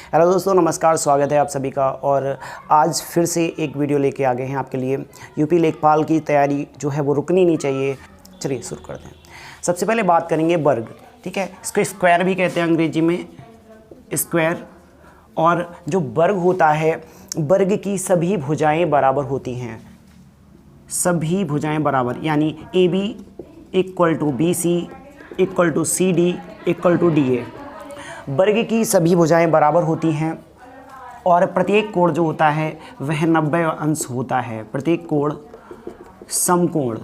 Hello दोस्तों, नमस्कार, स्वागत है आप सभी का। और आज फिर से एक वीडियो लेके आ गए हैं आपके लिए। यूपी लेखपाल की तैयारी जो है वो रुकनी नहीं चाहिए। चलिए शुरू करते हैं। सबसे पहले बात करेंगे वर्ग, ठीक है। इसको स्क्वायर भी कहते हैं अंग्रेजी में, स्क्वायर। और जो वर्ग होता है, वर्ग की सभी भुजाएं बराबर होती हैं, सभी भुजाएं बराबर, यानी AB equal to BC equal to CD equal to DA। वर्ग की सभी भुजाएं बराबर होती हैं और प्रत्येक कोण जो होता है वह 90 अंश होता है। प्रत्येक कोण समकोण।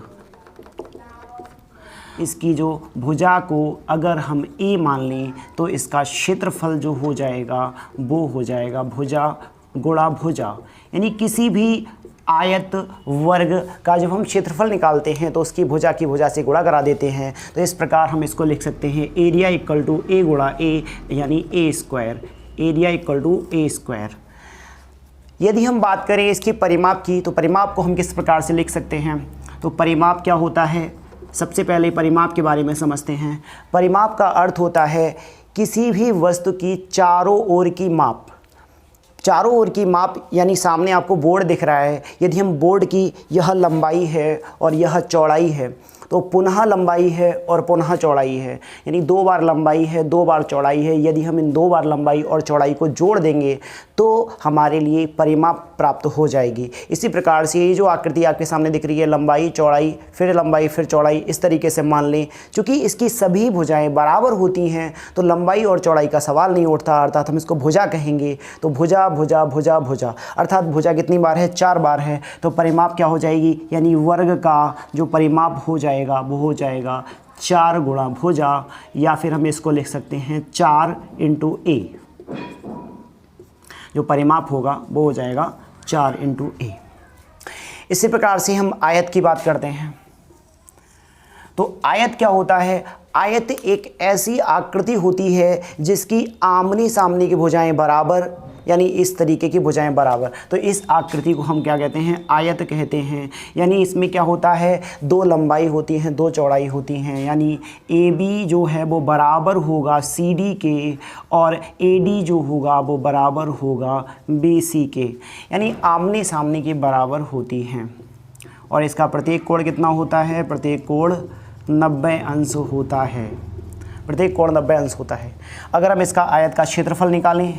इसकी जो भुजा को अगर हम A मान लें तो इसका क्षेत्रफल जो हो जाएगा वो हो जाएगा भुजा गुणा भुजा। यानी किसी भी आयत वर्ग का जब हम क्षेत्रफल निकालते हैं तो उसकी भुजा की भुजा से गुणा करा देते हैं। तो इस प्रकार हम इसको लिख सकते हैं एरिया इक्वल टू A गुणा A, यानी A square. Area equal to A square. यदि हम बात करें इसकी परिमाप की, तो परिमाप को हम किस प्रकार से लिख सकते हैं? तो परिमाप क्या होता है, सबसे पहले परिमाप के बारे में समझते हैं। परिमाप का अर्थ होता है किसी भी वस्तु की चारों ओर की माप। चारों ओर की माप यानी सामने आपको बोर्ड दिख रहा है। यदि हम बोर्ड की यह लंबाई है और यह चौड़ाई है, तो पुनः लंबाई है और पुनः चौड़ाई है, यानी 2 बार लंबाई है 2 बार चौड़ाई है। यदि हम इन 2 बार लंबाई और चौड़ाई को जोड़ देंगे तो हमारे लिए परिमाप प्राप्त हो जाएगी। इसी प्रकार से ये जो आकृति आपके सामने दिख रही है, लंबाई चौड़ाई फिर चौड़ाई, इस तरीके से मान लें। चूँकि इसकी सभी भुजाएं बराबर होती हैं तो लंबाई और चौड़ाई का सवाल नहीं उठता, अर्थात हम इसको भुजा कहेंगे। तो भुजा भुजा भुजा भुजा, अर्थात भुजा कितनी बार है? 4 बार है। तो परिमाप क्या हो जाएगी, यानी वर्ग का जो परिमाप हो जाएगा वो हो जाएगा 4 गुणा भुजा, या फिर हम इसको लिख सकते हैं 4 इंटू A। जो परिमाप होगा वो हो जाएगा 4 इंटू A। इसी प्रकार से हम आयत की बात करते हैं। तो आयत क्या होता है? आयत एक ऐसी आकृति होती है जिसकी आमने सामने की भुजाएं बराबर, यानी इस तरीके की भुजाएं बराबर। तो इस आकृति को हम क्या कहते हैं? आयत कहते हैं। यानी इसमें क्या होता है? 2 लंबाई होती हैं 2 चौड़ाई होती हैं, यानी AB जो है वो बराबर होगा CD के और AD जो होगा वो बराबर होगा BC के, यानी आमने सामने के बराबर होती हैं। और इसका प्रत्येक कोण कितना होता है? प्रत्येक कोण 90 अंश होता है। प्रत्येक कोण 90 अंश होता है। अगर हम इसका आयत का क्षेत्रफल निकालें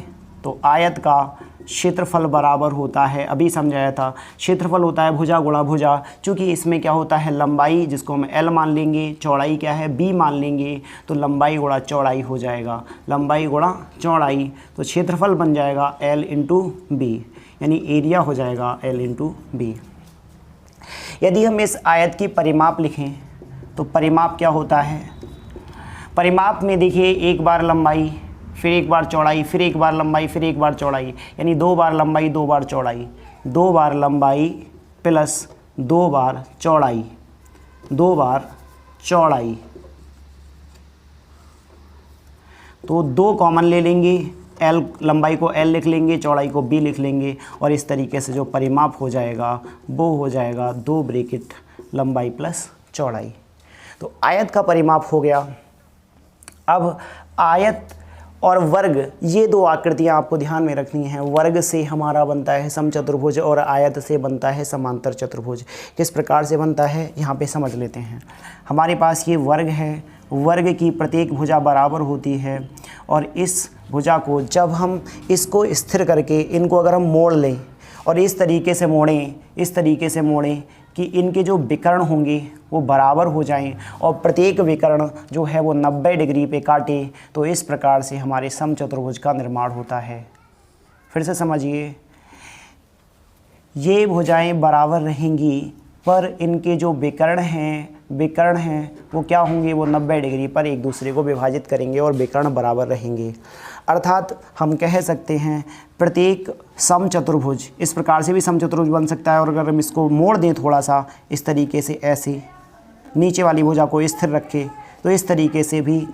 तो आयत का क्षेत्रफल बराबर होता है, अभी समझाया था, क्षेत्रफल होता है भुजा गुणा भुजा। चूँकि इसमें क्या होता है? लंबाई जिसको हम L मान लेंगे, चौड़ाई क्या है? B मान लेंगे, तो लंबाई गुणा चौड़ाई हो जाएगा। लंबाई गुणा चौड़ाई, तो क्षेत्रफल बन जाएगा L इंटू B, यानी एरिया हो जाएगा L इंटू B। यदि हम इस आयत की परिमाप लिखें तो परिमाप क्या होता है? परिमाप में देखिए 1 बार लंबाई फिर 1 बार चौड़ाई फिर 1 बार लंबाई फिर 1 बार चौड़ाई, यानी 2 बार लंबाई 2 बार चौड़ाई, 2 बार लंबाई प्लस 2 बार चौड़ाई, 2 बार चौड़ाई। तो 2 कॉमन ले लेंगे, L लंबाई को L लिख लेंगे, चौड़ाई को B लिख लेंगे, और इस तरीके से जो परिमाप हो जाएगा वो हो जाएगा 2 ब्रैकेट लंबाई प्लस चौड़ाई। तो आयत का परिमाप हो गया। अब आयत और वर्ग, ये 2 आकृतियाँ आपको ध्यान में रखनी हैं। वर्ग से हमारा बनता है समचतुर्भुज और आयत से बनता है समांतर चतुर्भुज। किस प्रकार से बनता है यहाँ पे समझ लेते हैं। हमारे पास ये वर्ग है, वर्ग की प्रत्येक भुजा बराबर होती है और इस भुजा को जब हम इसको स्थिर करके इनको अगर हम मोड़ लें और इस तरीके से मोड़ें कि इनके जो विकर्ण होंगे वो बराबर हो जाएं और प्रत्येक विकर्ण जो है वो 90 डिग्री पे काटे, तो इस प्रकार से हमारे समचतुर्भुज का निर्माण होता है। फिर से समझिए, ये भुजाएं बराबर रहेंगी पर इनके जो विकर्ण हैं वो क्या होंगे? वो 90 डिग्री पर एक दूसरे को विभाजित करेंगे और विकर्ण बराबर रहेंगे। अर्थात हम कह सकते हैं प्रत्येक समचतुर्भुज, इस प्रकार से भी समचतुर्भुज बन सकता है। और अगर हम इसको मोड़ दें थोड़ा सा इस तरीके से, ऐसे नीचे वाली भुजा को स्थिर रखें, तो इस तरीके से भी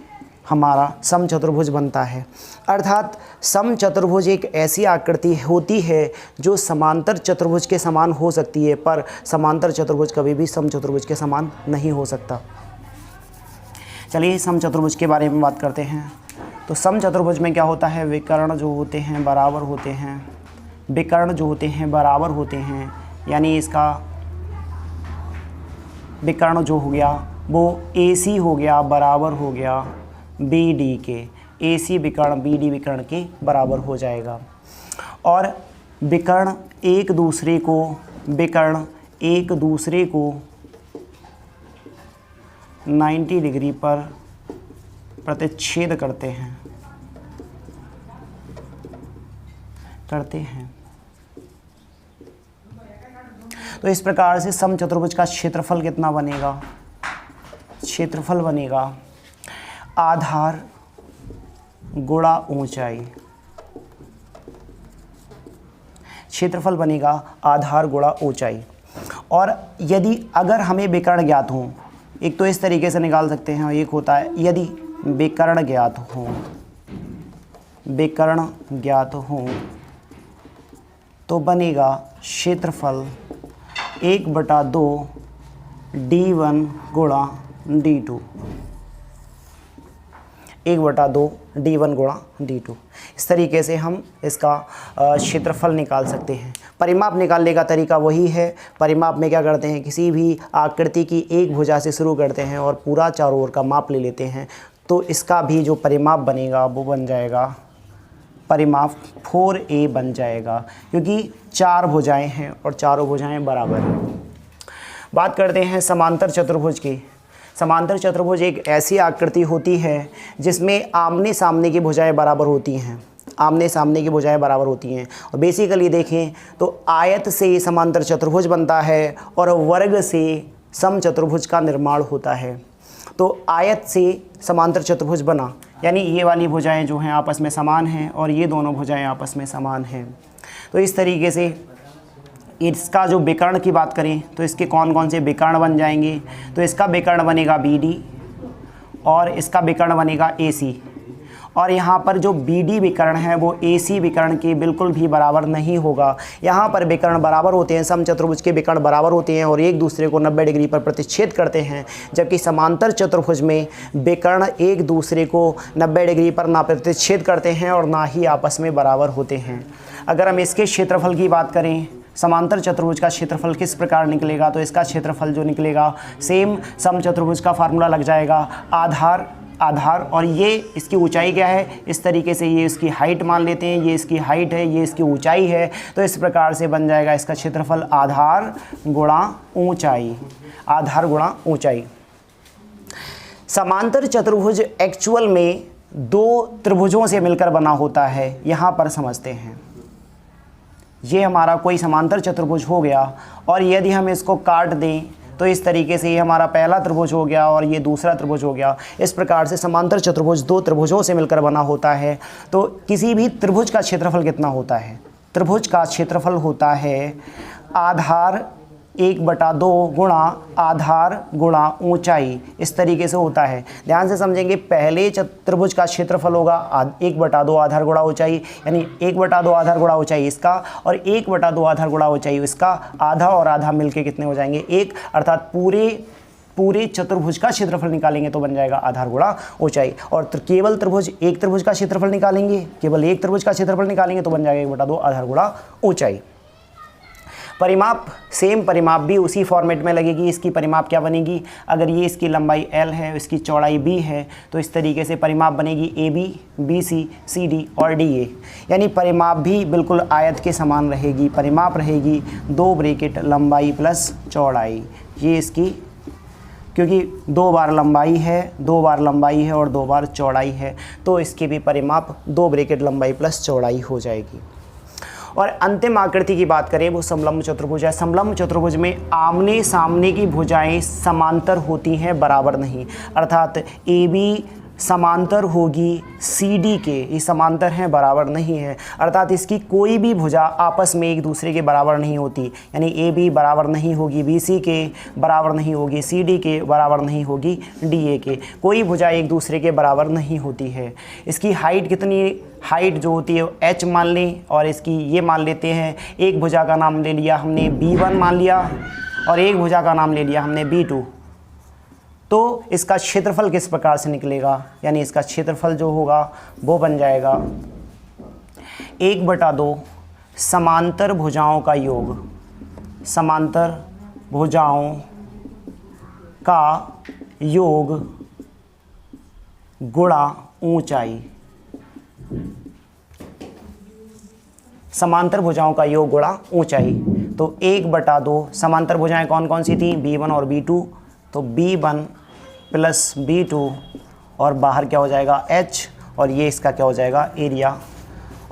हमारा समचतुर्भुज बनता है। अर्थात समचतुर्भुज एक ऐसी आकृति होती है जो समांतर चतुर्भुज के समान हो सकती है, पर समांतर चतुर्भुज कभी भी समचतुर्भुज के समान नहीं हो सकता। चलिए समचतुर्भुज के बारे में बात करते हैं। तो समचतुर्भुज में क्या होता है, विकर्ण जो होते हैं बराबर होते हैं, विकर्ण जो होते हैं बराबर होते हैं, यानी इसका विकर्ण जो हो गया वो AC हो गया बराबर हो गया BD के, AC विकर्ण BD विकर्ण के बराबर हो जाएगा। और विकर्ण एक दूसरे को 90 डिग्री पर प्रतिच्छेद करते हैं तो इस प्रकार से समचतुर्भुज का क्षेत्रफल कितना बनेगा, क्षेत्रफल बनेगा आधार गुणा ऊंचाई, क्षेत्रफल बनेगा आधार गुणा ऊंचाई। और यदि अगर हमें विकर्ण ज्ञात हो, एक तो इस तरीके से निकाल सकते हैं, एक होता है यदि विकर्ण ज्ञात हो तो बनेगा क्षेत्रफल 1/2 D1 गुणा D2, 1/2 D1 गुणा D2। इस तरीके से हम इसका क्षेत्रफल निकाल सकते हैं। परिमाप निकालने का तरीका वही है। परिमाप में क्या करते हैं, किसी भी आकृति की एक भुजा से शुरू करते हैं और पूरा चारों ओर का माप ले लेते हैं, तो इसका भी जो परिमाप बनेगा वो बन जाएगा परिमाप 4A बन जाएगा, क्योंकि 4 भुजाएं हैं और चारों भुजाएं बराबर हैं। बात करते हैं समांतर चतुर्भुज की। समांतर चतुर्भुज एक ऐसी आकृति होती है जिसमें आमने सामने की भुजाएं बराबर होती हैं, आमने सामने की भुजाएं बराबर होती हैं। और बेसिकली देखें तो आयत से समांतर चतुर्भुज बनता है और वर्ग से समचतुर्भुज का निर्माण होता है। तो आयत से समांतर चतुर्भुज बना, यानी ये वाली भुजाएं जो हैं आपस में समान हैं और ये दोनों भुजाएं आपस में समान हैं। तो इस तरीके से इसका जो विकर्ण की बात करें तो इसके कौन कौन से विकर्ण बन जाएंगे, तो इसका विकर्ण बनेगा BD और इसका विकर्ण बनेगा AC। और यहाँ पर जो BD विकर्ण है वो AC विकर्ण के बिल्कुल भी बराबर नहीं होगा। यहाँ पर विकर्ण बराबर होते हैं, समचतुर्भुज के विकर्ण बराबर होते हैं और एक दूसरे को 90 डिग्री पर प्रतिच्छेद करते हैं, जबकि समांतर चतुर्भुज में विकर्ण एक दूसरे को 90 डिग्री पर ना प्रतिच्छेद करते हैं और ना ही आपस में बराबर होते हैं। अगर हम इसके क्षेत्रफल की बात करें, समांतर चतुर्भुज का क्षेत्रफल किस प्रकार निकलेगा, तो इसका क्षेत्रफल जो निकलेगा सेम समचतुर्भुज का फार्मूला लग जाएगा, आधार और ये इसकी ऊंचाई क्या है, इस तरीके से ये इसकी हाइट मान लेते हैं, ये इसकी हाइट है, ये इसकी ऊंचाई है। तो इस प्रकार से बन जाएगा इसका क्षेत्रफल आधार गुणा ऊंचाई, आधार गुणा ऊंचाई। समांतर चतुर्भुज एक्चुअल में 2 त्रिभुजों से मिलकर बना होता है। यहाँ पर समझते हैं, ये हमारा कोई समांतर चतुर्भुज हो गया और यदि हम इसको काट दें तो इस तरीके से ये हमारा पहला त्रिभुज हो गया और ये दूसरा त्रिभुज हो गया। इस प्रकार से समांतर चतुर्भुज 2 त्रिभुजों से मिलकर बना होता है। तो किसी भी त्रिभुज का क्षेत्रफल कितना होता है, त्रिभुज का क्षेत्रफल होता है आधार 1/2 गुणा आधार गुणा ऊंचाई, इस तरीके से होता है। ध्यान से समझेंगे, पहले त्रिभुज का क्षेत्रफल होगा 1/2 आधार गुणा ऊंचाई, यानी 1/2 आधार गुणा ऊंचाई इसका और 1/2 आधार गुणा ऊंचाई इसका, आधा और आधा मिलके कितने हो जाएंगे 1, अर्थात पूरे चतुर्भुज का क्षेत्रफल निकालेंगे तो बन जाएगा आधार गुणा ऊंचाई। और केवल त्रिभुज एक त्रिभुज का क्षेत्रफल निकालेंगे, केवल एक त्रिभुज का क्षेत्रफल निकालेंगे तो बन जाएगा 1/2 आधार गुणा ऊंचाई। परिमाप, सेम परिमाप भी उसी फॉर्मेट में लगेगी। इसकी परिमाप क्या बनेगी, अगर ये इसकी लंबाई L है, इसकी चौड़ाई B है, तो इस तरीके से परिमाप बनेगी AB, BC, CD और DA, यानी परिमाप भी बिल्कुल आयत के समान रहेगी। परिमाप रहेगी 2 ब्रैकेट लंबाई प्लस चौड़ाई, ये इसकी, क्योंकि 2 बार लंबाई है, 2 बार लंबाई है और 2 बार चौड़ाई है, तो इसकी भी परिमाप 2 ब्रैकेट लंबाई प्लस चौड़ाई हो जाएगी। और अंतिम आकृति की बात करें वो समलंब चतुर्भुज है। समलंब चतुर्भुज में आमने सामने की भुजाएं समांतर होती हैं, बराबर नहीं, अर्थात AB समांतर होगी CD के, ये समांतर हैं बराबर नहीं है, अर्थात इसकी कोई भी भुजा आपस में एक दूसरे के बराबर नहीं होती, यानी AB बराबर नहीं होगी BC के, बराबर नहीं होगी CD के, बराबर नहीं होगी DA के, कोई भुजा एक दूसरे के बराबर नहीं होती है। इसकी हाइट कितनी, हाइट जो होती है H मान लें और इसकी ये मान लेते हैं, एक भुजा का नाम ले लिया हमने B1 मान लिया और एक भुजा का नाम ले लिया हमने B2, तो इसका क्षेत्रफल किस प्रकार से निकलेगा, यानी इसका क्षेत्रफल जो होगा वो बन जाएगा 1/2 समांतर भुजाओं का योग, समांतर भुजाओं का योग गुणा ऊंचाई, समांतर भुजाओं का योग गुणा ऊंचाई। तो 1/2 समांतर भुजाएं कौन कौन सी थी, B1 और B2, तो B1 प्लस B2 और बाहर क्या हो जाएगा H, और ये इसका क्या हो जाएगा एरिया।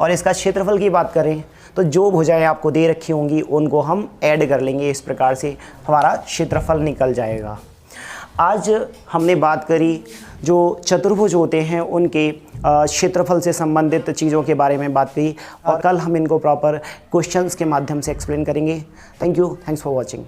और इसका क्षेत्रफल की बात करें तो जो भुजाएं आपको दे रखी होंगी उनको हम ऐड कर लेंगे, इस प्रकार से हमारा क्षेत्रफल निकल जाएगा। आज हमने बात करी जो चतुर्भुज होते हैं उनके क्षेत्रफल से संबंधित चीज़ों के बारे में बात की, और कल हम इनको प्रॉपर क्वेश्चंस के माध्यम से एक्सप्लेन करेंगे। Thank you, thanks for watching.